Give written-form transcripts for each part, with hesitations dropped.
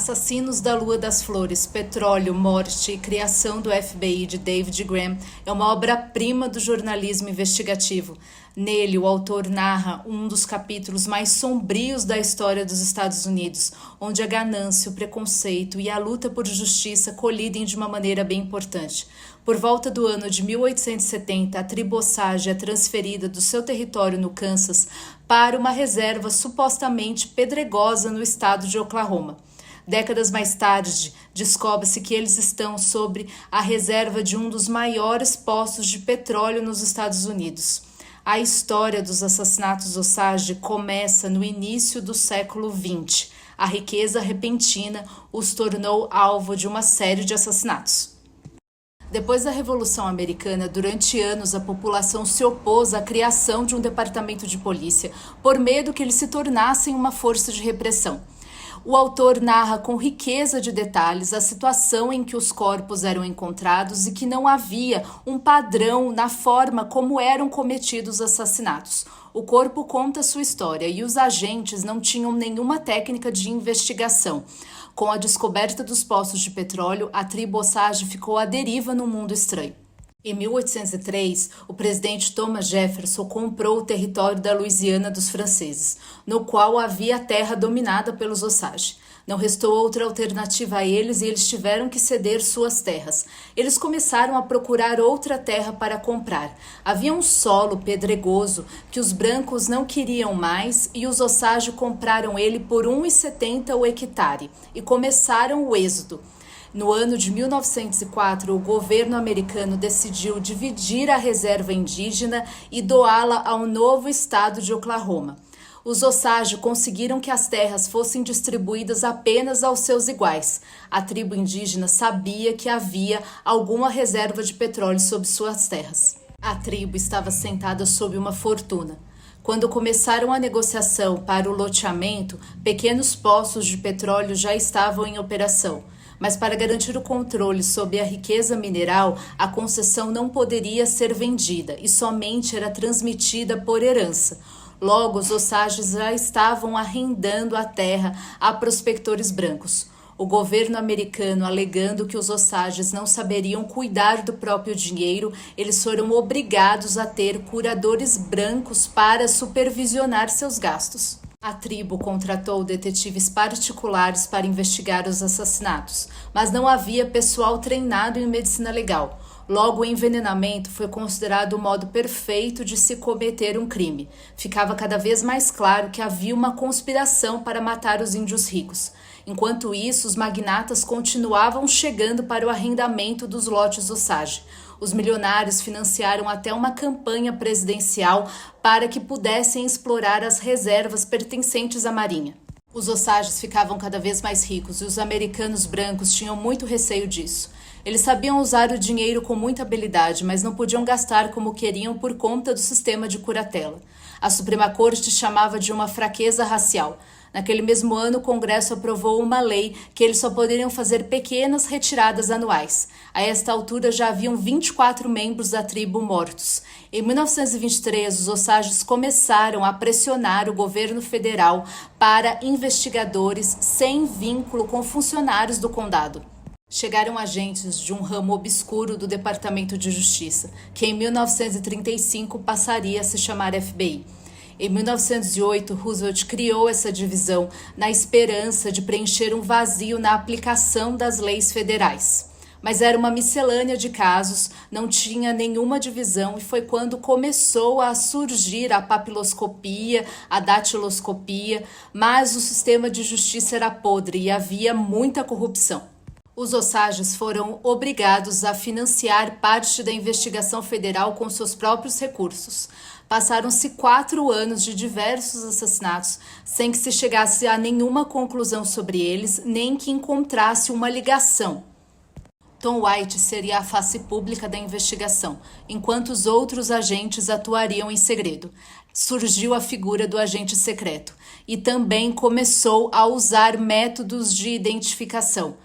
Assassinos da Lua das Flores, Petróleo, Morte e Criação do FBI de David Graham é uma obra-prima do jornalismo investigativo. Nele, o autor narra um dos capítulos mais sombrios da história dos Estados Unidos, onde a ganância, o preconceito e a luta por justiça colidem de uma maneira bem importante. Por volta do ano de 1870, a tribo Osage é transferida do seu território no Kansas para uma reserva supostamente pedregosa no estado de Oklahoma. Décadas mais tarde, descobre-se que eles estão sobre a reserva de um dos maiores poços de petróleo nos Estados Unidos. A história dos assassinatos Osage começa no início do século XX. A riqueza repentina os tornou alvo de uma série de assassinatos. Depois da Revolução Americana, durante anos a população se opôs à criação de um departamento de polícia, por medo que eles se tornassem uma força de repressão. O autor narra com riqueza de detalhes a situação em que os corpos eram encontrados e que não havia um padrão na forma como eram cometidos os assassinatos. O corpo conta sua história e os agentes não tinham nenhuma técnica de investigação. Com a descoberta dos poços de petróleo, a tribo Osage ficou à deriva no mundo estranho. Em 1803, o presidente Thomas Jefferson comprou o território da Louisiana dos franceses, no qual havia terra dominada pelos Osage. Não restou outra alternativa a eles e eles tiveram que ceder suas terras. Eles começaram a procurar outra terra para comprar. Havia um solo pedregoso que os brancos não queriam mais e os Osage compraram ele por R$ 1,70 o hectare e começaram o êxodo. No ano de 1904, o governo americano decidiu dividir a reserva indígena e doá-la ao novo estado de Oklahoma. Os Osage conseguiram que as terras fossem distribuídas apenas aos seus iguais. A tribo indígena sabia que havia alguma reserva de petróleo sob suas terras. A tribo estava sentada sob uma fortuna. Quando começaram a negociação para o loteamento, pequenos poços de petróleo já estavam em operação. Mas para garantir o controle sobre a riqueza mineral, a concessão não poderia ser vendida e somente era transmitida por herança. Logo, os Osages já estavam arrendando a terra a prospectores brancos. O governo americano, alegando que os Osages não saberiam cuidar do próprio dinheiro, eles foram obrigados a ter curadores brancos para supervisionar seus gastos. A tribo contratou detetives particulares para investigar os assassinatos, mas não havia pessoal treinado em medicina legal. Logo, o envenenamento foi considerado o modo perfeito de se cometer um crime. Ficava cada vez mais claro que havia uma conspiração para matar os índios ricos. Enquanto isso, os magnatas continuavam chegando para o arrendamento dos lotes Osage. Os milionários financiaram até uma campanha presidencial para que pudessem explorar as reservas pertencentes à Marinha. Os Osages ficavam cada vez mais ricos e os americanos brancos tinham muito receio disso. Eles sabiam usar o dinheiro com muita habilidade, mas não podiam gastar como queriam por conta do sistema de curatela. A Suprema Corte chamava de uma fraqueza racial. Naquele mesmo ano, o Congresso aprovou uma lei que eles só poderiam fazer pequenas retiradas anuais. A esta altura, já haviam 24 membros da tribo mortos. Em 1923, os Osages começaram a pressionar o governo federal para investigadores sem vínculo com funcionários do condado. Chegaram agentes de um ramo obscuro do Departamento de Justiça, que em 1935 passaria a se chamar FBI. Em 1908, Roosevelt criou essa divisão na esperança de preencher um vazio na aplicação das leis federais. Mas era uma miscelânea de casos, não tinha nenhuma divisão e foi quando começou a surgir a papiloscopia, a datiloscopia, mas o sistema de justiça era podre e havia muita corrupção. Os Osages foram obrigados a financiar parte da investigação federal com seus próprios recursos. Passaram-se 4 anos de diversos assassinatos sem que se chegasse a nenhuma conclusão sobre eles, nem que encontrasse uma ligação. Tom White seria a face pública da investigação, enquanto os outros agentes atuariam em segredo. Surgiu a figura do agente secreto e também começou a usar métodos de identificação.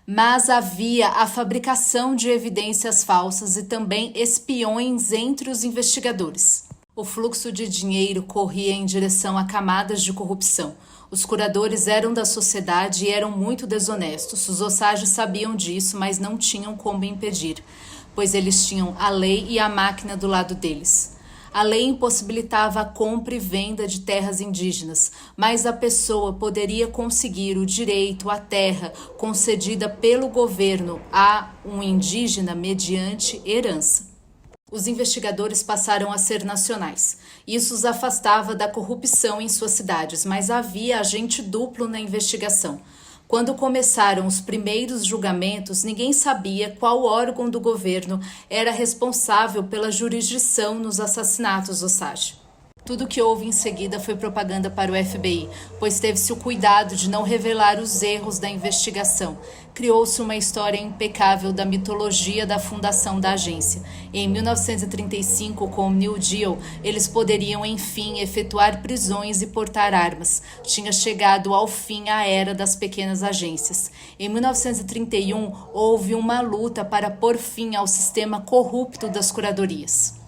Mas havia a fabricação de evidências falsas e também espiões entre os investigadores. O fluxo de dinheiro corria em direção a camadas de corrupção. Os curadores eram da sociedade e eram muito desonestos. Os Osage sabiam disso, mas não tinham como impedir, pois eles tinham a lei e a máquina do lado deles. A lei impossibilitava a compra e venda de terras indígenas, mas a pessoa poderia conseguir o direito à terra concedida pelo governo a um indígena mediante herança. Os investigadores passaram a ser nacionais. Isso os afastava da corrupção em suas cidades, mas havia agente duplo na investigação. Quando começaram os primeiros julgamentos, ninguém sabia qual órgão do governo era responsável pela jurisdição nos assassinatos Osage. Tudo o que houve em seguida foi propaganda para o FBI, pois teve-se o cuidado de não revelar os erros da investigação. Criou-se uma história impecável da mitologia da fundação da agência. Em 1935, com o New Deal, eles poderiam, enfim, efetuar prisões e portar armas. Tinha chegado ao fim a era das pequenas agências. Em 1931, houve uma luta para pôr fim ao sistema corrupto das curadorias.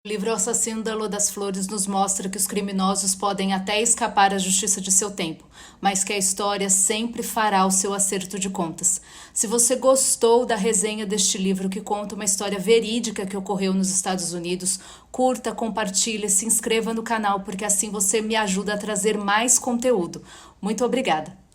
O livro O Assassino da Lua das Flores nos mostra que os criminosos podem até escapar à justiça de seu tempo, mas que a história sempre fará o seu acerto de contas. Se você gostou da resenha deste livro que conta uma história verídica que ocorreu nos Estados Unidos, curta, compartilhe, se inscreva no canal, porque assim você me ajuda a trazer mais conteúdo. Muito obrigada!